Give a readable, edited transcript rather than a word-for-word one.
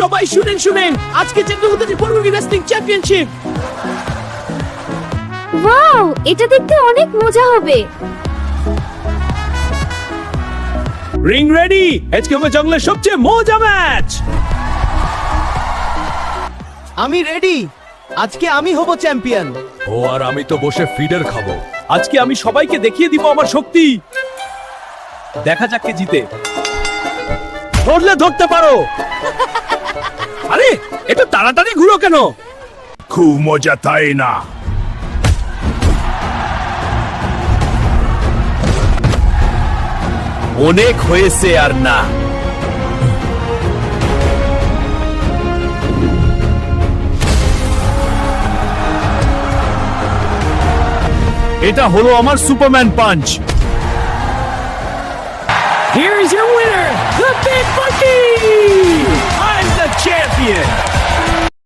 সবাই শুনেন শুনেন, আজকে চালু হতে পরবর্তী রেসলিং চ্যাম্পিয়নশিপ। ওয়াও, এটা দেখতে অনেক মজা হবে। রিং রেডি, আজকে হবে জঙ্গলের সবচেয়ে মজা ম্যাচ। আমি রেডি, আজকে আমি হব চ্যাম্পিয়ন। ও আর আমি তো বসে ফিডার খাবো। আজকে আমি সবাইকে দেখিয়ে দিব আমার শক্তি। দেখা যাক কে জিতে। ধরলে ধরতে পারো। আরে একটু তাড়াতাড়ি ঘুরো কেন? খুব মজা তাই না? অনেক হয়েছে আর না। এটা হলো আমার Superman punch. Here is your winner, the Big Monkey! I'm the champion!